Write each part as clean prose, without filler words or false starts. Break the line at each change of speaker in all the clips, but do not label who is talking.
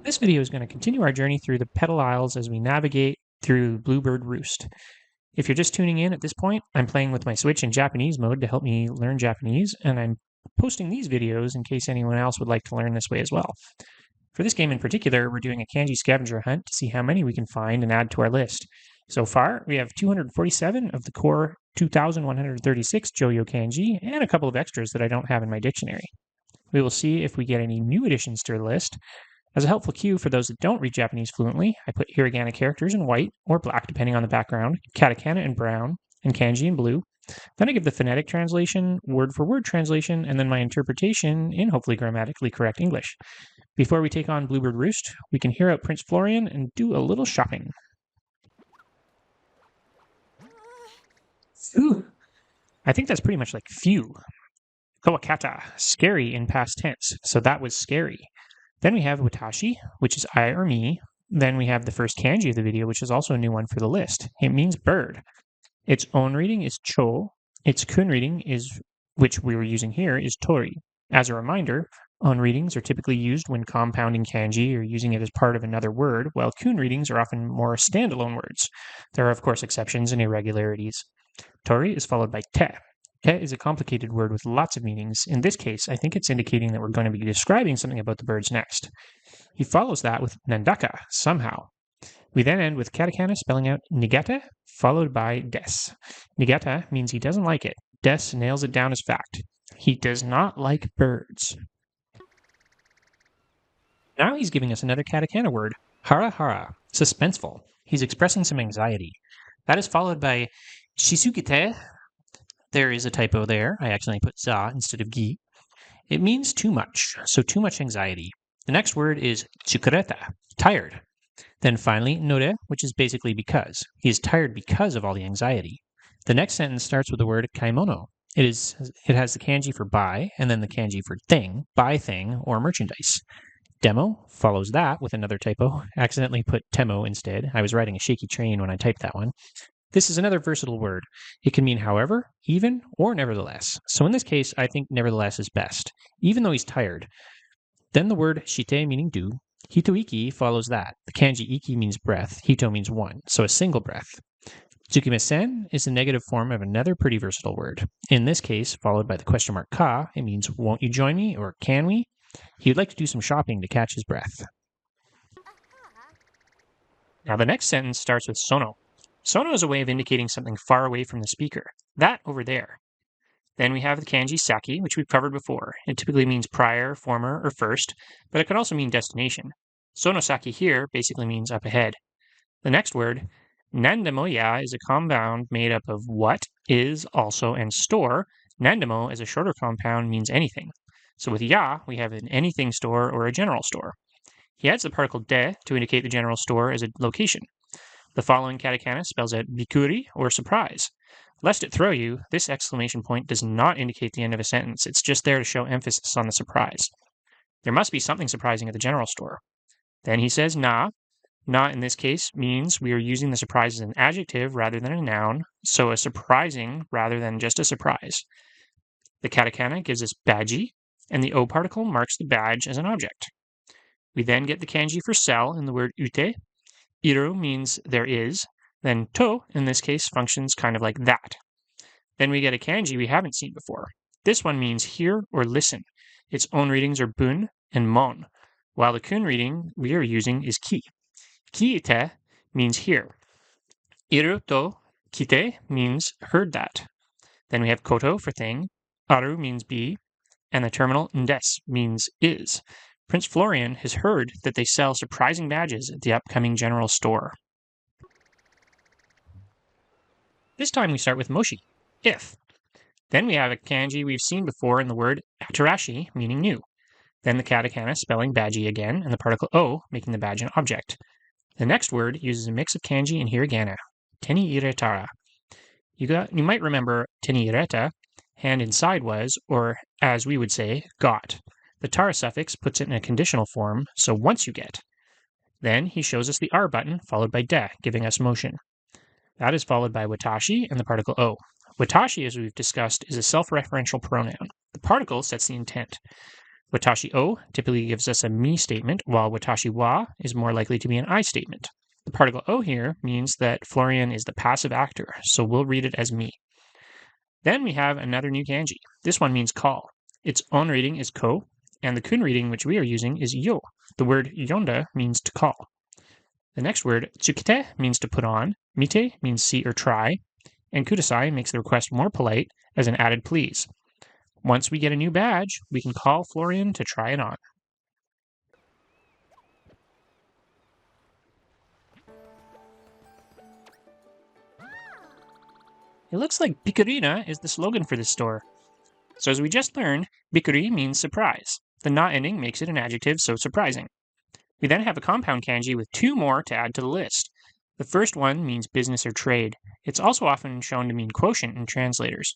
This video is going to continue our journey through the Petal Isles as we navigate through Blewbird Roost. If you're just tuning in at this point, I'm playing with my Switch in Japanese mode to help me learn Japanese, and I'm posting these videos in case anyone else would like to learn this way as well. For this game in particular, we're doing a kanji scavenger hunt to see how many we can find and add to our list. So far, we have 247 of the core 2,136 Joyo kanji, and a couple of extras that I don't have in my dictionary. We will see if we get any new additions to the list. As a helpful cue for those that don't read Japanese fluently, I put hiragana characters in white or black depending on the background, katakana in brown, and kanji in blue. Then I give the phonetic translation, word for word translation, and then my interpretation in hopefully grammatically correct English. Before we take on Blewbird Roost, we can hear out Prince Florian and do a little shopping. Ooh, I think that's pretty much like phew. Kawakata, scary in past tense, so that was scary. Then we have watashi, which is I or me. Then we have the first kanji of the video, which is also a new one for the list. It means bird. Its own reading is cho. Its kun reading is, which we were using here, is tori. As a reminder, own readings are typically used when compounding kanji or using it as part of another word, while kun readings are often more standalone words. There are, of course, exceptions and irregularities. Tori is followed by te. Te is a complicated word with lots of meanings. In this case, I think it's indicating that we're going to be describing something about the birds next. He follows that with nandaka, somehow. We then end with katakana spelling out nigata, followed by des. Nigata means he doesn't like it. Des nails it down as fact. He does not like birds. Now he's giving us another katakana word, hara hara, suspenseful. He's expressing some anxiety. That is followed by shisukite. There is a typo there. I accidentally put za instead of gi. It means too much, so too much anxiety. The next word is tsukureta, tired. Then finally, nore, which is basically because. He is tired because of all the anxiety. The next sentence starts with the word kaimono. It has the kanji for buy, and then the kanji for thing, buy thing, or merchandise. Demo follows that with another typo. Accidentally put temo instead. I was riding a shaky train when I typed that one. This is another versatile word. It can mean however, even, or nevertheless. So in this case, I think nevertheless is best, even though he's tired. Then the word shite meaning do. Hitoiki follows that. The kanji iki means breath, hito means one, so a single breath. Tsukimesen is the negative form of another pretty versatile word. In this case, followed by the question mark ka, it means won't you join me or can we? He would like to do some shopping to catch his breath. Now the next sentence starts with sono. Sono is a way of indicating something far away from the speaker. That over there. Then we have the kanji saki, which we've covered before. It typically means prior, former, or first, but it could also mean destination. Sonosaki here basically means up ahead. The next word, nandemo ya, is a compound made up of what, is, also, and store. Nandemo, as a shorter compound, means anything. So with ya, we have an anything store or a general store. He adds the particle de to indicate the general store as a location. The following katakana spells out bikuri, or surprise. Lest it throw you, this exclamation point does not indicate the end of a sentence. It's just there to show emphasis on the surprise. There must be something surprising at the general store. Then he says na. Na in this case means we are using the surprise as an adjective rather than a noun, so a surprising rather than just a surprise. The katakana gives us baji, and the o particle marks the badge as an object. We then get the kanji for sell in the word ute. Iru means there is. Then to, in this case, functions kind of like that. Then we get a kanji we haven't seen before. This one means hear or listen. Its own readings are bun and mon, while the kun reading we are using is ki. Kiite means hear. Iru to kite means heard that. Then we have koto for thing. Aru means be. And the terminal ndes means is. Prince Florian has heard that they sell surprising badges at the upcoming general store. This time we start with moshi, if. Then we have a kanji we've seen before in the word atarashi, meaning new. Then the katakana spelling baji again, and the particle o making the badge an object. The next word uses a mix of kanji and hiragana, teni iretara. You might remember teni ireta, hand inside was, or as we would say, got. The tara suffix puts it in a conditional form, so once you get. Then he shows us the R button, followed by de, giving us motion. That is followed by watashi and the particle o. Watashi, as we've discussed, is a self-referential pronoun. The particle sets the intent. Watashi o typically gives us a me statement, while watashi wa is more likely to be an I statement. The particle o here means that Florian is the passive actor, so we'll read it as me. Then we have another new kanji. This one means call. Its on reading is ko, and the kun reading which we are using is yo. The word yonda means to call. The next word, tsukite, means to put on, mite means see or try, and kudasai makes the request more polite as an added please. Once we get a new badge, we can call Florian to try it on. It looks like Bikurina is the slogan for this store. So as we just learned, bikuri means surprise. The na ending makes it an adjective, so surprising. We then have a compound kanji with two more to add to the list. The first one means business or trade. It's also often shown to mean quotient in translators.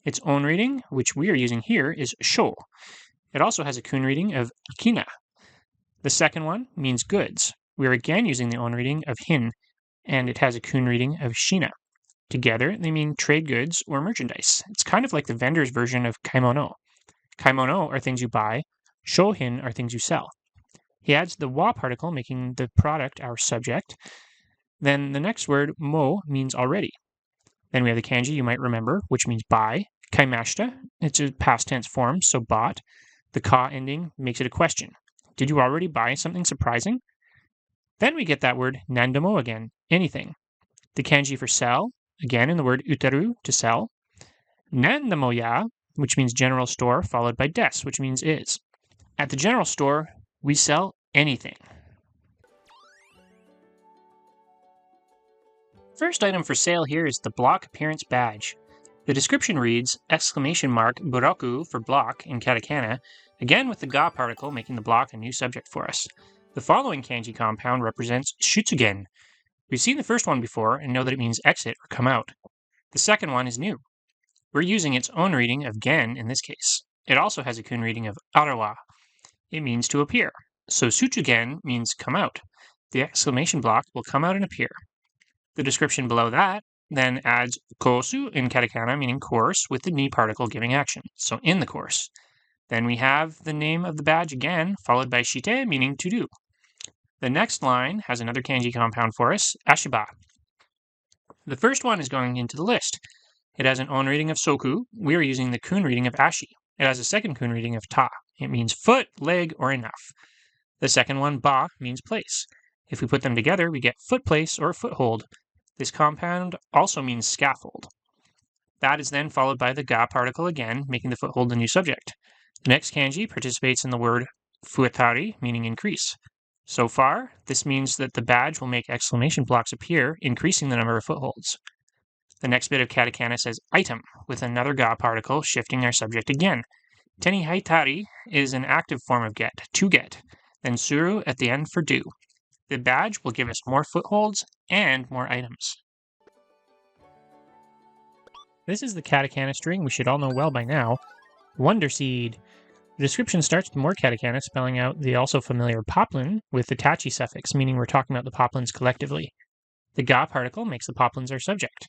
Its own reading, which we are using here, is sho. It also has a kun reading of kina. The second one means goods. We are again using the own reading of hin, and it has a kun reading of shina. Together, they mean trade goods or merchandise. It's kind of like the vendor's version of kaimono. Kaimono are things you buy. Shohin are things you sell. He adds the wa particle, making the product our subject. Then the next word, mo, means already. Then we have the kanji you might remember, which means buy. Kaimashita, it's a past tense form, so bought. The ka ending makes it a question. Did you already buy something surprising? Then we get that word nandomo again, anything. The kanji for sell, again in the word utaru, to sell. Nandomo ya, which means general store, followed by des, which means is. At the general store, we sell anything. First item for sale here is the block appearance badge. The description reads, !buraku for block in katakana, again with the ga particle making the block a new subject for us. The following kanji compound represents shutsugen. We've seen the first one before and know that it means exit or come out. The second one is new. We're using its own reading of gen in this case. It also has a kun reading of arawa. It means to appear. So shutsugen means come out. The exclamation block will come out and appear. The description below that then adds kosu in katakana, meaning course, with the ni particle giving action, so in the course. Then we have the name of the badge again, followed by shite, meaning to do. The next line has another kanji compound for us, ashiba. The first one is going into the list. It has an on reading of soku. We are using the kun reading of ashi. It has a second kun reading of ta. It means foot, leg, or enough. The second one, ba, means place. If we put them together, we get foot place or foothold. This compound also means scaffold. That is then followed by the ga particle again, making the foothold the new subject. The next kanji participates in the word fuetari, meaning increase. So far, this means that the badge will make exclamation blocks appear, increasing the number of footholds. The next bit of katakana says item, with another ga particle shifting our subject again. Teni haitari is an active form of get, to get, then suru at the end for do. The badge will give us more footholds and more items. This is the katakana string we should all know well by now, Wonder Seed. The description starts with more katakana spelling out the also familiar poplin with the tachi suffix, meaning we're talking about the poplins collectively. The ga particle makes the poplins our subject.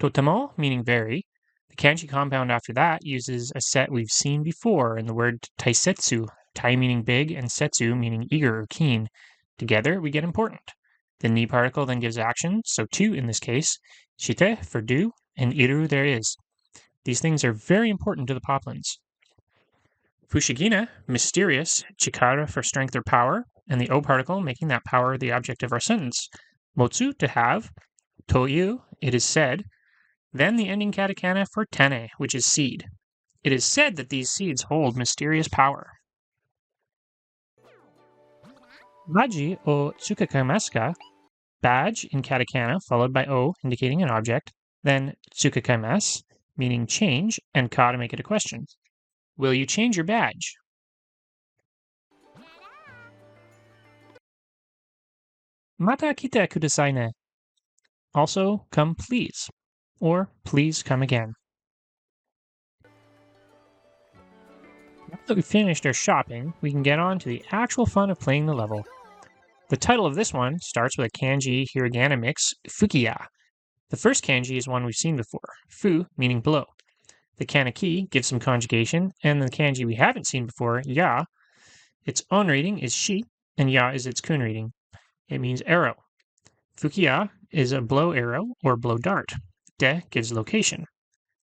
Totemo, meaning very. The kanji compound after that uses a set we've seen before in the word taisetsu, tai meaning big and setsu meaning eager or keen. Together, we get important. The ni particle then gives action, so to in this case, shite for do, and iru there is. These things are very important to the poplins. Fushigina, mysterious, chikara for strength or power, and the o particle making that power the object of our sentence. Motsu, to have. Toyu, it is said. Then the ending katakana for tene, which is seed. It is said that these seeds hold mysterious power. Baji o tsukakaimasu, badge in katakana, followed by o indicating an object, then tsukakaimasu, meaning change, and ka to make it a question. Will you change your badge? Mata kite kudasai ne. Also, come please, or please come again. Now that we've finished our shopping, we can get on to the actual fun of playing the level. The title of this one starts with a kanji hiragana mix, fukiya. The first kanji is one we've seen before, fu meaning below. The kanaki gives some conjugation, and the kanji we haven't seen before, ya, its on reading is shi, and ya is its kun reading. It means arrow. Fukiya is a blow arrow or blow dart. De gives location.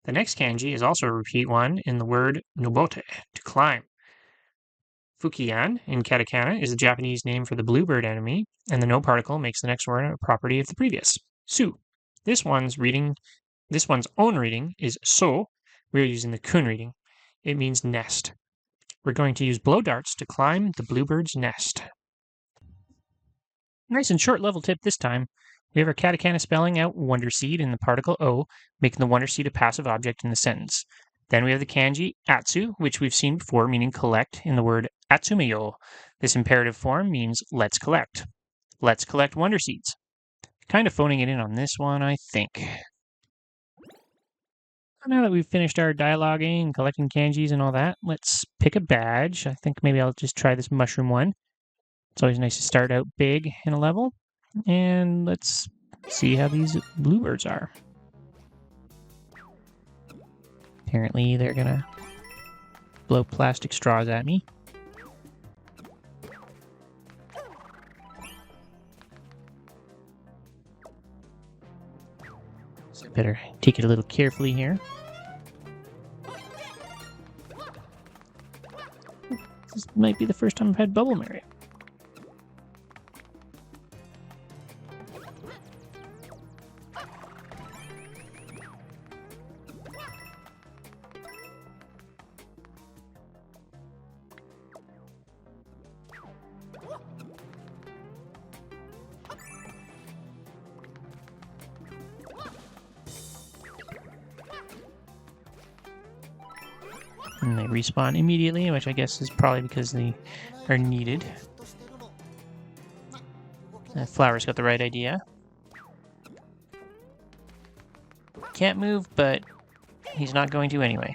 The next kanji is also a repeat one in the word nobote, to climb. Fukiyan in katakana is the Japanese name for the bluebird enemy, and the no particle makes the next word a property of the previous. Su. This one's own reading is so. We are using the kun reading. It means nest. We're going to use blow darts to climb the bluebird's nest. Nice and short level tip this time. We have our katakana spelling out wonder seed in the particle o, making the wonder seed a passive object in the sentence. Then we have the kanji atsu, which we've seen before, meaning collect in the word atsumeyo. This imperative form means let's collect. Let's collect wonder seeds. Kind of phoning it in on this one, I think. Now that we've finished our dialoguing and collecting kanjis and all that, let's pick a badge. I think maybe I'll just try this mushroom one. It's always nice to start out big in a level. And let's see how these bluebirds are. Apparently they're gonna blow plastic straws at me. So I better take it a little carefully here. This might be the first time I've had Bubble Mary. And they respawn immediately, which I guess is probably because they are needed. Flower's got the right idea. Can't move, but he's not going to anyway.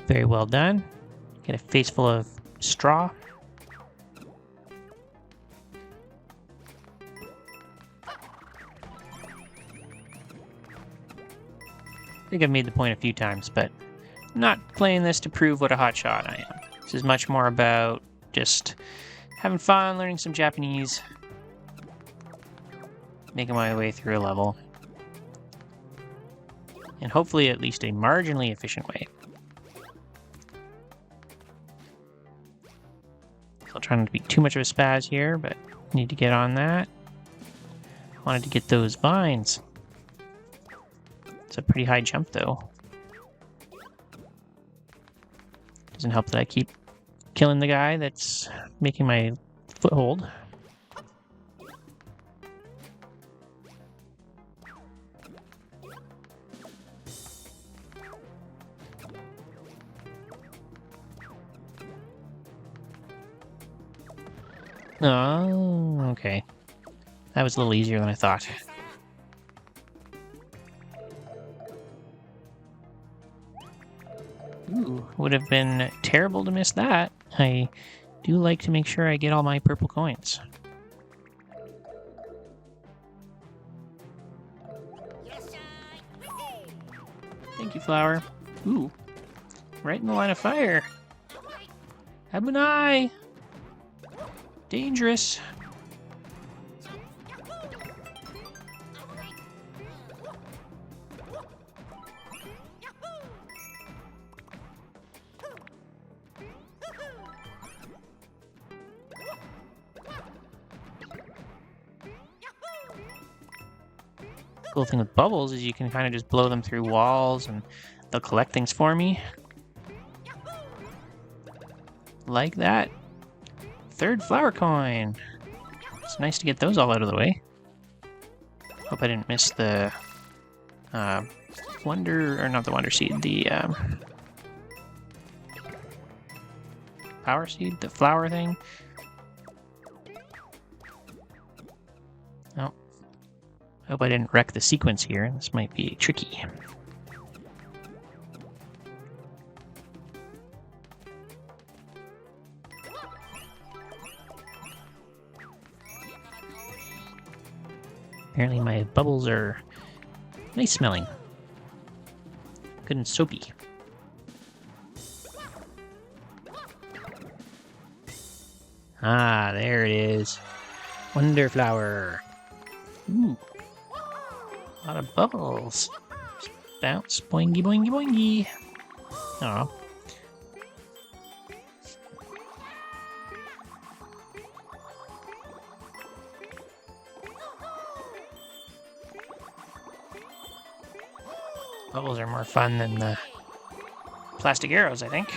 Very well done. Get a face full of straw. I think I've made the point a few times, but I'm not playing this to prove what a hot shot I am. This is much more about just having fun, learning some Japanese, making my way through a level, and hopefully at least a marginally efficient way. Still trying not to be too much of a spaz here, but need to get on that. Wanted to get those vines. It's a pretty high jump, though. Doesn't help that I keep killing the guy that's making my foothold. Oh, okay. That was a little easier than I thought. Ooh, would have been terrible to miss that. I do like to make sure I get all my purple coins. Thank you, Flower. Ooh, right in the line of fire. Abunai! Dangerous. Cool thing with bubbles is you can kind of just blow them through walls and they'll collect things for me. Like that. Third flower coin. It's nice to get those all out of the way. Hope I didn't miss the wonder, or not the wonder seed, the power seed, the flower thing. Oh. Hope I didn't wreck the sequence here. This might be tricky. Apparently my bubbles are nice smelling. Good and soapy. Ah, there it is. Wonder flower. Ooh. A lot of bubbles. Just bounce. Boingy, boingy, boingy. Aw. Bubbles are more fun than the plastic arrows, I think.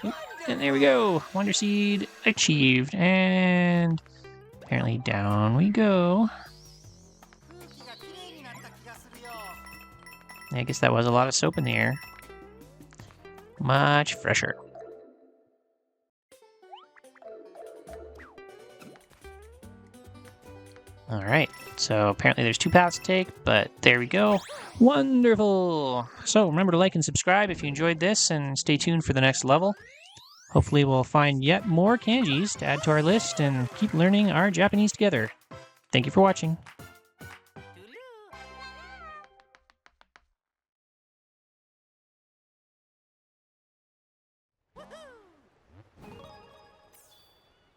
Oop, and there we go. Wonder seed achieved. And apparently down we go. I guess that was a lot of soap in the air. Much fresher. Alright, so apparently there's 2 paths to take, but there we go. Wonderful! So remember to like and subscribe if you enjoyed this, and stay tuned for the next level. Hopefully we'll find yet more kanjis to add to our list and keep learning our Japanese together. Thank you for watching.
Woohoo!